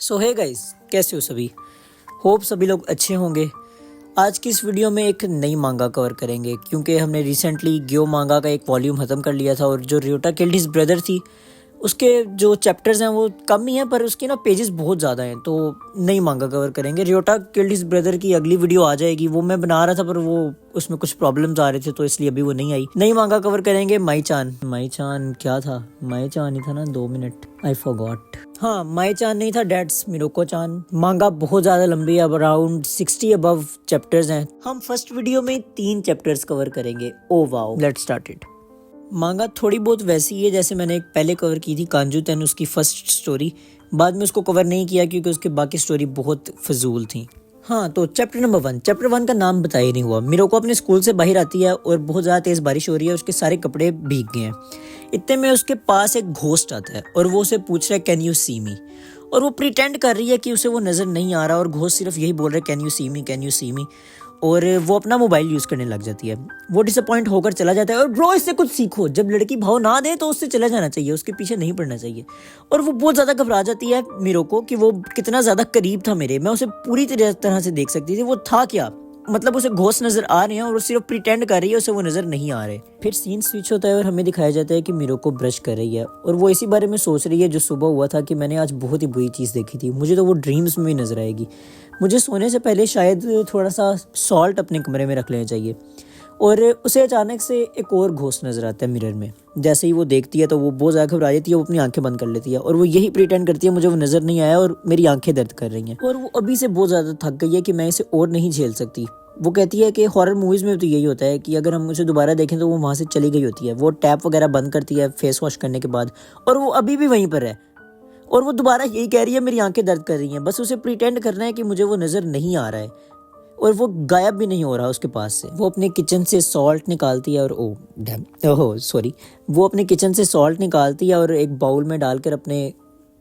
सो hey guys, कैसे हो सभी। होप सभी लोग अच्छे होंगे। आज की इस वीडियो में एक नई मांगा कवर करेंगे क्योंकि हमने रिसेंटली ग्यो मांगा का एक वॉल्यूम ख़त्म कर लिया था और जो रियोटा किल्ड हिज ब्रदर थी उसके जो चैप्टर्स हैं वो कम ही हैं पर उसके ना पेजेस बहुत ज़्यादा हैं, तो नई मांगा कवर करेंगे। रियोटा किल्ड हिज ब्रदर की अगली वीडियो आ जाएगी, वो मैं बना रहा था पर वो उसमें कुछ प्रॉब्लम्स आ रहे थे तो इसलिए अभी वो नहीं आई। नई मांगा कवर करेंगे माई चान क्या था, माई चान ही था ना, 2 मिनट आई फॉरगॉट। हाँ, माई चान नहीं था, डैट्स मिरोको चान। मांगा बहुत ज़्यादा लंबी है, अराउंड 60 अबव चैप्टर्स हैं। हम फर्स्ट वीडियो में 3 चैप्टर्स कवर करेंगे। Oh wow, let's start it. मांगा थोड़ी बहुत वैसी है जैसे मैंने एक पहले कवर की थी कांजू तेन, उसकी फर्स्ट स्टोरी। बाद में उसको कवर नहीं किया क्योंकि उसके बाकी स्टोरी बहुत फजूल थी। हाँ, तो चैप्टर नंबर 1। चैप्टर 1 का नाम बताया नहीं हुआ। मिरोको अपने स्कूल से बाहर आती है और बहुत ज़्यादा तेज़ बारिश हो रही है, उसके सारे कपड़े भीग गए हैं। इतने में उसके पास एक घोस्ट आता है और वो उसे पूछ रहा है कैन यू सी मी, और वो प्रिटेंड कर रही है कि उसे वो नज़र नहीं आ रहा और घोस्ट सिर्फ यही बोल रहा है can you see me, can you see me. और वो अपना मोबाइल यूज़ करने लग जाती है। वो डिसअपॉइंट होकर चला जाता है। और ब्रो, इससे कुछ सीखो, जब लड़की भाव ना दे तो उससे चला जाना चाहिए, उसके पीछे नहीं पड़ना चाहिए। और वो बहुत ज़्यादा घबरा जाती है मिरोको कि वो कितना ज़्यादा करीब था मेरे, मैं उसे पूरी तरह से देख सकती थी। वो था क्या, मतलब उसे घोस्ट नजर आ रहे हैं और वो सिर्फ प्रिटेंड कर रही है, उसे वो नजर नहीं आ रहे। फिर सीन स्विच होता है और हमें दिखाया जाता है कि मिरोको ब्रश कर रही है और वो इसी बारे में सोच रही है जो सुबह हुआ था कि मैंने आज बहुत ही बुरी चीज़ देखी थी, मुझे तो वो ड्रीम्स में भी नजर आएगी। मुझे सोने से पहले शायद थोड़ा सा सॉल्ट अपने कमरे में रख लेना चाहिए। और उसे अचानक से एक और घोस्ट नजर आता है मिरर में। जैसे ही वो देखती है तो वो बहुत ज़्यादा घबरा जाती है, वो अपनी आंखें बंद कर लेती है और वो यही प्रिटेंड करती है मुझे वो नज़र नहीं आया और मेरी आंखें दर्द कर रही हैं। और वो अभी से बहुत ज़्यादा थक गई है कि मैं इसे और नहीं झेल सकती। वो कहती है कि हॉरर मूवीज़ में तो यही होता है कि अगर हम उसे दोबारा देखें तो वो वहाँ से चली गई होती है। वो टैप वगैरह बंद करती है फेस वॉश करने के बाद और वो अभी भी वहीं पर है और वो दोबारा यही कह रही है मेरी आंखें दर्द कर रही हैं। बस उसे प्रिटेंड करना है कि मुझे वो नज़र नहीं आ रहा है और वो गायब भी नहीं हो रहा उसके पास से। वो अपने किचन से सॉल्ट निकालती है और वो अपने किचन से सॉल्ट निकालती है और एक बाउल में डालकर अपने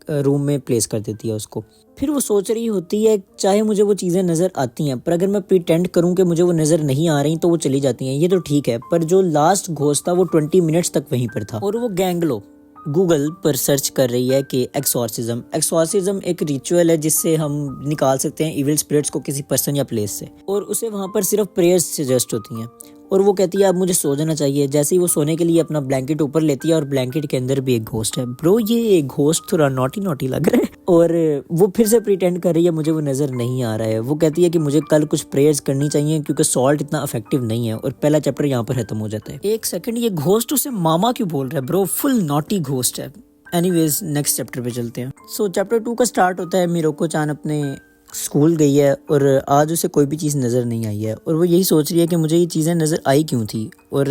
रूम में प्लेस कर देती है उसको। फिर वो सोच रही होती है चाहे मुझे वो चीज़ें नज़र आती हैं पर अगर मैं प्रिटेंड करूं कि मुझे वो नज़र नहीं आ रही तो वो चली जाती हैं, ये तो ठीक है। पर जो लास्ट घोस्ट था वो 20 मिनट्स तक वहीं पर था। और वो गैंगलो गूगल पर सर्च कर रही है कि एक्सॉर्सिज्म एक रिचुअल है जिससे हम निकाल सकते हैं इविल स्पिरिट्स को किसी पर्सन या प्लेस से, और उसे वहाँ पर सिर्फ प्रेयर्स सजेस्ट होती हैं। और वो कहती है अब मुझे सो जाना चाहिए। जैसे ही वो सोने के लिए अपना ब्लैंकेट ऊपर लेती है और ब्लैंकेट के अंदर भी एक घोस्ट है। ब्रो, ये घोस्ट थोड़ा नॉटी लग रहा है। और वो फिर से प्रिटेंड कर रही है मुझे वो नज़र नहीं आ रहा है। वो कहती है कि मुझे कल कुछ प्रेयर्स करनी चाहिए क्योंकि सॉल्ट इतना इफेक्टिव नहीं है। और पहला चैप्टर यहाँ पर खत्म हो जाता है। एक सेकंड, ये घोस्ट उसे मामा क्यों बोल रहा है ब्रो, फुल नॉटी घोस्ट है। एनीवेज, नेक्स्ट चैप्टर पे चलते हैं। सो चैप्टर 2 का स्टार्ट होता है। मिरोको चान अपने स्कूल गई है और आज उसे कोई भी चीज़ नज़र नहीं आई है और वो यही सोच रही है कि मुझे ये चीज़ें नज़र आई क्यों थी और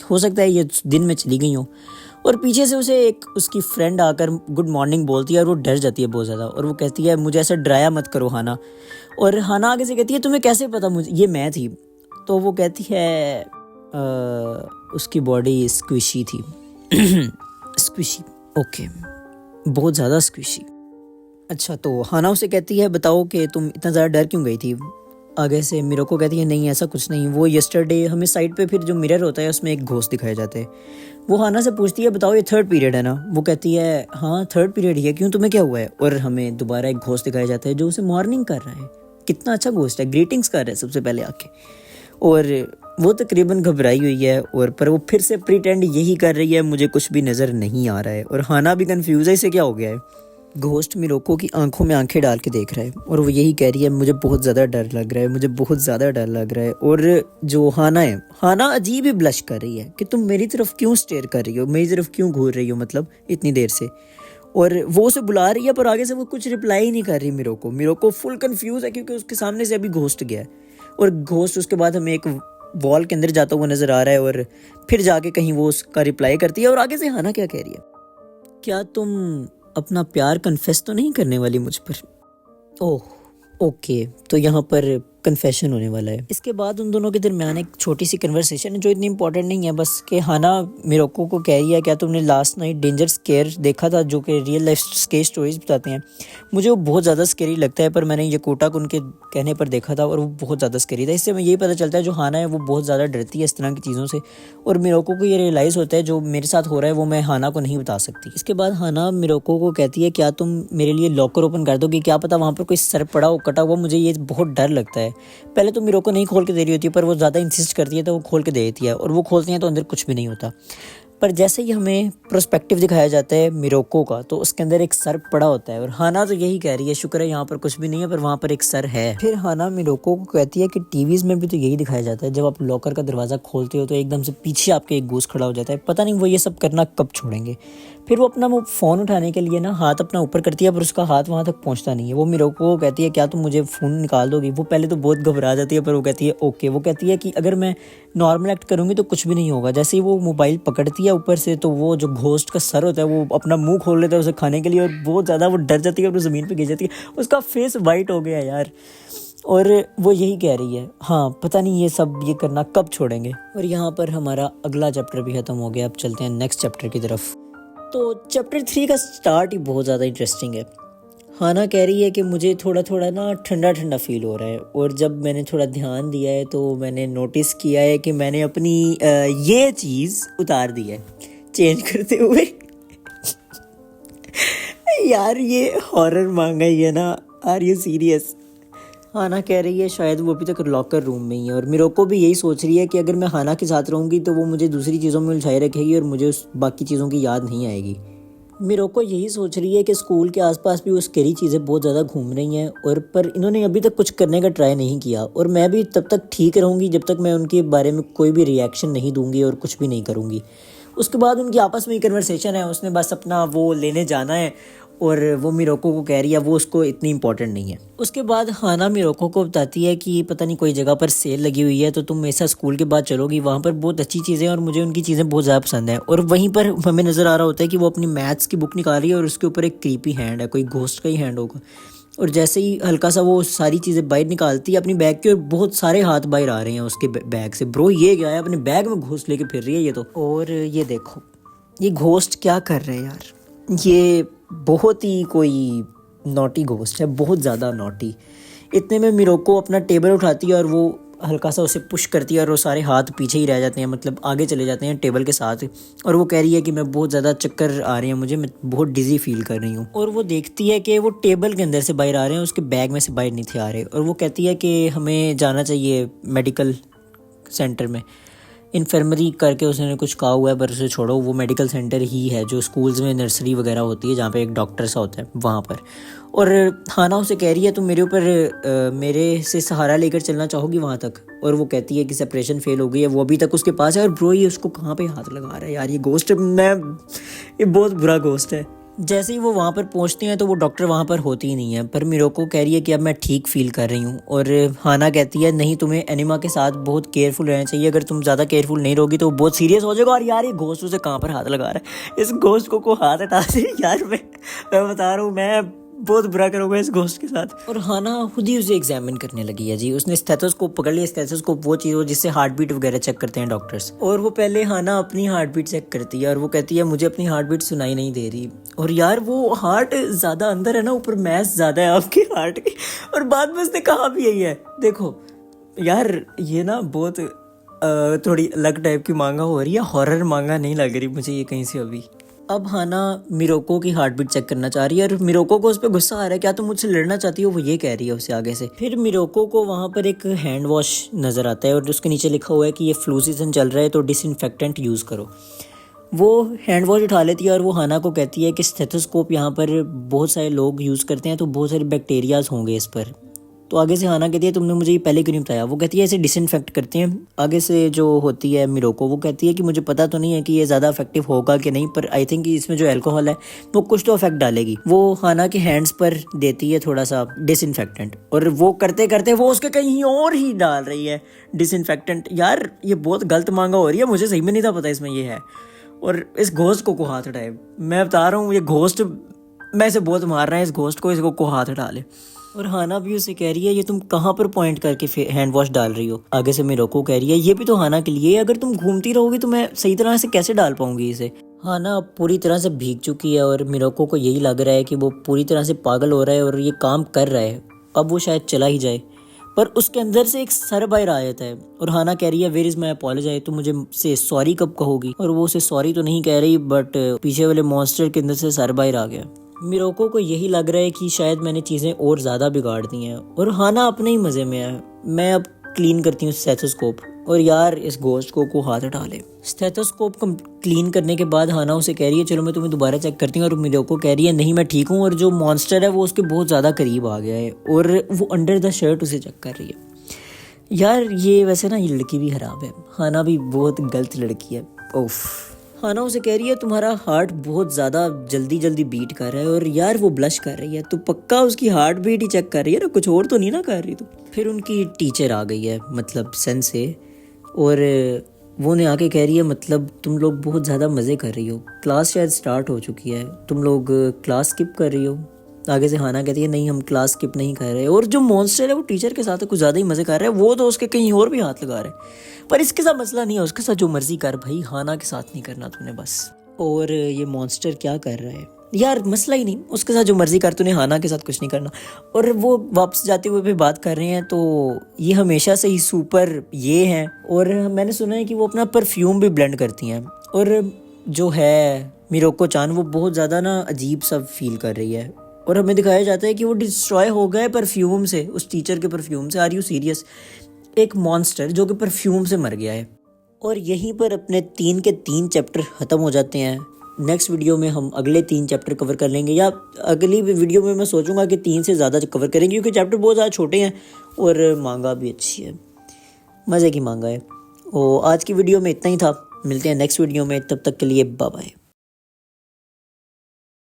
हो सकता है ये दिन में चली गई हो। और पीछे से उसे एक उसकी फ्रेंड आकर गुड मॉर्निंग बोलती है और वो डर जाती है बहुत ज़्यादा और वो कहती है मुझे ऐसा डराया मत करो हाना। और हाना आगे से कहती है तुम्हें कैसे पता मुझे ये मैं थी। तो वो कहती है उसकी बॉडी स्क्विशी थी। स्क्विशी, ओके, बहुत ज़्यादा स्क्विशी। अच्छा, तो हाना उसे कहती है बताओ कि तुम इतना ज़्यादा डर क्यों गई थी। आगे से मिरोको कहती है नहीं ऐसा कुछ नहीं। वो यस्टरडे हमें साइड पे फिर जो मिरर होता है उसमें एक घोस्ट दिखाए जाते हैं। वो हाना से पूछती है बताओ ये 3rd पीरियड है ना। वो कहती है हाँ 3rd पीरियड ही है, क्यों तुम्हें क्या हुआ है। और हमें दोबारा एक घोस्ट दिखाया जाता है जो उसे मॉर्निंग कर रहा है। कितना अच्छा घोस्ट है, ग्रीटिंग्स कर रहा है सबसे पहले आके। और वो तकरीबन घबराई हुई है और पर वो फिर से प्रिटेंड यही कर रही है मुझे कुछ भी नज़र नहीं आ रहा है। और हाना भी कंफ्यूज है इसे क्या हो गया है। घोस्ट मिरोको की आंखों में आंखें डाल के देख रहा है और वो यही कह रही है मुझे बहुत ज़्यादा डर लग रहा है, मुझे बहुत ज़्यादा डर लग रहा है। और जो हाना है, हाना अजीब ही ब्लश कर रही है कि तुम मेरी तरफ क्यों स्टेयर कर रही हो, मेरी तरफ क्यों घूर रही हो, मतलब इतनी देर से। और वो उसे बुला रही है पर आगे से वो कुछ रिप्लाई ही नहीं कर रही मिरोको फुल कंफ्यूज है क्योंकि उसके सामने से अभी घोस्ट गया है। और घोस्ट उसके बाद हमें एक वॉल के अंदर जाता हुआ नज़र आ रहा है और फिर जाके कहीं वो उसका रिप्लाई करती है। और आगे से हाना क्या कह रही है, क्या तुम अपना प्यार कन्फेस तो नहीं करने वाली मुझ पर। ओह ओके, तो यहाँ पर कन्फेशन होने वाला है। इसके बाद उन दोनों के दरमियान एक छोटी सी कन्वर्सेशन है जो इतनी इंपॉर्टेंट नहीं है, बस कि हाना मिरोको को कह रही है क्या तुमने लास्ट नाइट डेंजर स्केयर देखा था, जो कि रियल लाइफ स्केयर स्टोरीज बताते हैं। मुझे वो बहुत ज़्यादा स्केरी लगता है, पर मैंने यकोटा को उनके कहने पर देखा था और वो बहुत ज़्यादा स्केरी था। इससे हमें यही पता चलता है जो हाना है वो बहुत ज़्यादा डरती है इस तरह की चीज़ों से, और मिरोको को ये रियलाइज़ होता है जो मेरे साथ हो रहा है वो मैं हाना को नहीं बता सकती। इसके बाद हाना मिरोको को कहती है क्या तुम मेरे लिए लॉकर ओपन कर दोगी, क्या पता वहाँ पर कोई सर पड़ा हो कटा हुआ, मुझे ये बहुत डर लगता है। पहले तो मिरोको नहीं खोल के दे रही होती है, पर वो ज़्यादा इंसिस्ट करती है तो वो खोल के दे देती है, और वो खोलती हैं तो अंदर कुछ भी नहीं होता। पर जैसे ही हमें प्रोस्पेक्टिव दिखाया जाता है मिरोको का, तो उसके अंदर एक सर पड़ा होता है, और हाना तो यही कह रही है शुक्र है यहाँ पर कुछ भी नहीं है, पर वहाँ पर एक सर है। फिर हाना मिरोको को कहती है कि टीवीज़ में भी तो यही दिखाया जाता है, जब आप लॉकर का दरवाज़ा खोलते हो तो एकदम से पीछे आपके एक घूस खड़ा हो जाता है, पता नहीं वो ये सब करना कब छोड़ेंगे। फिर वो अपना फ़ोन उठाने के लिए ना हाथ अपना ऊपर करती है, पर उसका हाथ वहाँ तक पहुँचता नहीं है। वो मिरोको को कहती है क्या तुम मुझे फ़ोन निकाल दोगी। वो पहले तो बहुत घबरा जाती है, पर वो कहती है ओके। वो कहती है कि अगर मैं नॉर्मल एक्ट करूँगी तो कुछ भी नहीं होगा। जैसे ही वो मोबाइल पकड़ती है ऊपर से, तो वो जो घोस्ट का सर होता है वो अपना मुंह खोल लेता है उसे खाने के लिए, और बहुत ज़्यादा वो डर जाती है और वो ज़मीन पे गिर जाती है। उसका फेस वाइट हो गया यार, और वो यही कह रही है हाँ पता नहीं ये सब ये करना कब छोड़ेंगे। और यहाँ पर हमारा अगला चैप्टर भी ख़त्म हो गया। अब चलते हैं नेक्स्ट चैप्टर की तरफ। तो चैप्टर 3 का स्टार्ट ही बहुत ज़्यादा इंटरेस्टिंग है। हाना कह रही है कि मुझे थोड़ा थोड़ा ना ठंडा ठंडा फील हो रहा है, और जब मैंने थोड़ा ध्यान दिया है तो मैंने नोटिस किया है कि मैंने अपनी ये चीज़ उतार दी है चेंज करते हुए। यार ये हॉरर मांगा ही है ना, आर यू सीरियस। हाना कह रही है शायद वो अभी तक लॉकर रूम में ही है, और मिरोको भी यही सोच रही है कि अगर मैं हाना के साथ रहूँगी तो वो मुझे दूसरी चीज़ों में उलझाए रखेगी और मुझे उस बाकी चीज़ों की याद नहीं आएगी। मिरोको यही सोच रही है कि स्कूल के आसपास भी वो स्केरी चीज़ें बहुत ज़्यादा घूम रही हैं, और पर इन्होंने अभी तक कुछ करने का ट्राई नहीं किया, और मैं भी तब तक ठीक रहूँगी जब तक मैं उनके बारे में कोई भी रिएक्शन नहीं दूँगी और कुछ भी नहीं करूँगी। उसके बाद उनकी आपस में ही कन्वर्सेशन है, उसने बस अपना वो लेने जाना है, और वो मिरोको को कह रही है वो उसको इतनी इंपॉर्टेंट नहीं है। उसके बाद हाना मिरोको को बताती है कि पता नहीं कोई जगह पर सेल लगी हुई है, तो तुम ऐसा स्कूल के बाद चलोगी, वहाँ पर बहुत अच्छी चीज़ें और मुझे उनकी चीज़ें बहुत ज़्यादा पसंद है। और वहीं पर हमें नज़र आ रहा होता है कि वो अपनी मैथ्स की बुक निकाल रही है, और उसके ऊपर एक क्रीपी हैंड है, कोई घोस्ट का ही हैंड होगा। और जैसे ही हल्का सा वो सारी चीज़ें बाहर निकालती है अपनी बैग की, और बहुत सारे हाथ बाहर आ रहे हैं उसके बैग से। ब्रो ये क्या है, अपने बैग में घोस्ट लेके फिर रही है ये तो। और ये देखो ये घोस्ट क्या कर रहे हैं यार, ये बहुत ही कोई नॉटी घोस्ट है, बहुत ज़्यादा नॉटी। इतने में मिरोको अपना टेबल उठाती है और वो हल्का सा उसे पुश करती है, और वो सारे हाथ पीछे ही रह जाते हैं, मतलब आगे चले जाते हैं टेबल के साथ। और वो कह रही है कि मैं बहुत ज़्यादा चक्कर आ रही हैं मुझे, मैं बहुत डिजी फील कर रही हूँ। और वो देखती है कि वो टेबल के अंदर से बाहर आ रहे हैं, उसके बैग में से बाहर नहीं थे आ रहे। और वो कहती है कि हमें जाना चाहिए मेडिकल सेंटर में, इन्फर्मरी करके उसने कुछ कहा हुआ है, पर उसे छोड़ो, वो मेडिकल सेंटर ही है जो स्कूल्स में नर्सरी वगैरह होती है जहाँ पे एक डॉक्टर सा होता है वहाँ पर। और हाना उसे कह रही है तुम मेरे ऊपर मेरे से सहारा लेकर चलना चाहोगी वहाँ तक। और वो कहती है कि सेपरेशन फेल हो गई है, वो अभी तक उसके पास है। और ब्रो ये उसको कहाँ पे हाथ लगा रहा है यार, ये घोस्ट ये बहुत बुरा घोस्ट है। जैसे ही वो वहाँ पर पहुँचते हैं तो वो डॉक्टर वहाँ पर होती ही नहीं है, पर मिरोको कह रही है कि अब मैं ठीक फील कर रही हूँ। और हाना कहती है नहीं, तुम्हें एनिमा के साथ बहुत केयरफुल रहना चाहिए, अगर तुम ज़्यादा केयरफुल नहीं रहोगी तो वो बहुत सीरियस हो जाएगा। और यार ये घोस्ट उसे कहाँ पर हाथ लगा रहा है, इस घोस्ट को हाथ हटा दे यार। मैं बता रहा हूँ मैं बहुत बुरा करोगे इस घोस्ट के साथ। और हाना खुद ही उसे एग्जामिन करने लगी है जी, उसने स्टेथोस्कोप पकड़ लिया। स्टेथोस्कोप वो चीज़ हो जिससे हार्ट बीट वगैरह चेक करते हैं डॉक्टर्स। और वो पहले हाना अपनी हार्ट बीट चेक करती है, और वो कहती है मुझे अपनी हार्ट बीट सुनाई नहीं दे रही। और यार वो हार्ट ज़्यादा अंदर है ना, ऊपर मैस ज़्यादा है आपके हार्ट की। और बाद में उसने कहा भी यही है। देखो यार ये ना बहुत थोड़ी अलग टाइप की मांगा हो रही है, हॉरर मांगा नहीं लग रही मुझे ये कहीं से अभी। अब हाना मिरोको की हार्ट बीट चेक करना चाह रही है, और मिरोको को उस पर गुस्सा आ रहा है, क्या तुम मुझसे लड़ना चाहती हो, वो ये कह रही है उसे आगे से। फिर मिरोको को वहाँ पर एक हैंड वॉश नज़र आता है, और उसके नीचे लिखा हुआ है कि ये फ्लू सीजन चल रहा है तो डिसइंफेक्टेंट यूज़ करो। वो हैंड वॉश उठा लेती है, और वो हाना को कहती है कि स्टेथोस्कोप यहाँ पर बहुत सारे लोग यूज़ करते हैं तो बहुत सारे बैक्टीरियाज होंगे इस पर। तो आगे से हाना कहती है तुमने मुझे ये पहले क्यों नहीं बताया। वो कहती है इसे डिसइंफेक्ट करते हैं। आगे से जो होती है मिरोको, वो कहती है कि मुझे पता तो नहीं है कि ये ज़्यादा इफेक्टिव होगा कि नहीं, पर आई थिंक कि इसमें जो अल्कोहल है वो कुछ तो इफेक्ट डालेगी। वो हाना के हैंड्स पर देती है थोड़ा सा डिसइंफेक्टेंट, और वो करते करते वो उसके कहीं और ही डाल रही है डिसइंफेक्टेंट। यार ये बहुत गलत मांगा हो रही है, मुझे सही में नहीं था पता इसमें ये है। और इस घोस्ट को हाथ उठाए, मैं बता रहा हूँ ये घोस्ट मैं इसे बहुत मार रहा है इस घोस्ट को, इसको हाथ हटा ले। और हाना भी उसे कह रही है ये तुम कहाँ पर पॉइंट करके हैंड वॉश डाल रही हो। आगे से मिरोको कह रही है ये भी तो हाना के लिए, अगर तुम घूमती रहोगी तो मैं सही तरह से कैसे डाल पाऊंगी इसे। हाना अब पूरी तरह से भीग चुकी है और मिरोको को यही लग रहा है कि वो पूरी तरह से पागल हो रहा है और ये काम कर रहा है, अब वो शायद चला ही जाए। पर उसके अंदर से एक सर बाहर आ जाता है और हाना कह रही है वेयर इज माई अपॉलोजाइज, तो मुझे से सॉरी कब कहोगी। और वो उसे सॉरी तो नहीं कह रही, बट पीछे वाले मॉन्स्टर के अंदर से सर बाहर आ गया। मिरोको को यही लग रहा है कि शायद मैंने चीज़ें और ज़्यादा बिगाड़ दी हैं और हाना अपने ही मज़े में है। मैं अब क्लीन करती हूँ स्टेथोस्कोप और यार इस घोस्ट को हाथ हटा ले। स्टेथोस्कोप को क्लीन करने के बाद हाना उसे कह रही है चलो मैं तुम्हें दोबारा चेक करती हूँ, और मिरोको कह रही है नहीं मैं ठीक हूँ। और जो मॉन्स्टर है वो उसके बहुत ज़्यादा करीब आ गया है और वो अंडर द शर्ट उसे चेक कर रही है। यार ये वैसे ना ये लड़की भी ख़राब है, हाना भी बहुत गलत लड़की है। ओफ। हाना उसे कह रही है तुम्हारा हार्ट बहुत ज़्यादा जल्दी जल्दी बीट कर रहा है, और यार वो ब्लश कर रही है तो पक्का उसकी हार्ट बीट ही चेक कर रही है ना, कुछ और तो नहीं ना कर रही। तो फिर उनकी टीचर आ गई है, मतलब सेंसे, और वो ने आके कह रही है मतलब तुम लोग बहुत ज़्यादा मज़े कर रही हो, क्लास शायद स्टार्ट हो चुकी है, तुम लोग क्लास स्किप कर रही हो। आगे से हाना कहती है नहीं हम क्लास स्किप नहीं कर रहे। और जो मॉन्स्टर है वो टीचर के साथ कुछ ज़्यादा ही मज़े कर रहा है, वो तो उसके कहीं और भी हाथ लगा रहे हैं। पर इसके साथ मसला नहीं है, उसके साथ जो मर्जी कर भाई, हाना के साथ नहीं करना तूने बस। और ये मॉन्स्टर क्या कर रहा है यार, मसला ही नहीं, उसके साथ जो मर्जी कर, तूने हाना के साथ कुछ नहीं करना। और वो वापस जाते हुए भी बात कर रहे हैं, तो ये हमेशा से ही सुपर ये हैं, और मैंने सुना है कि वो अपना परफ्यूम भी ब्लेंड करती हैं। और जो है मिरोको चान वो बहुत ज़्यादा ना अजीब सा फील कर रही है, और हमें दिखाया जाता है कि वो डिस्ट्रॉय हो गए परफ्यूम से, उस टीचर के परफ्यूम से। Are you serious? एक मॉन्स्टर जो कि परफ्यूम से मर गया है। और यहीं पर अपने 3 के 3 चैप्टर ख़त्म हो जाते हैं। नेक्स्ट वीडियो में हम अगले 3 चैप्टर कवर कर लेंगे, या अगली वीडियो में मैं सोचूंगा कि 3 से ज़्यादा कवर करेंगे, क्योंकि चैप्टर बहुत ज़्यादा छोटे हैं और मांगा भी अच्छी है, मज़े की मांगा है। और आज की वीडियो में इतना ही था, मिलते हैं नेक्स्ट वीडियो में, तब तक के लिए बाय बाय।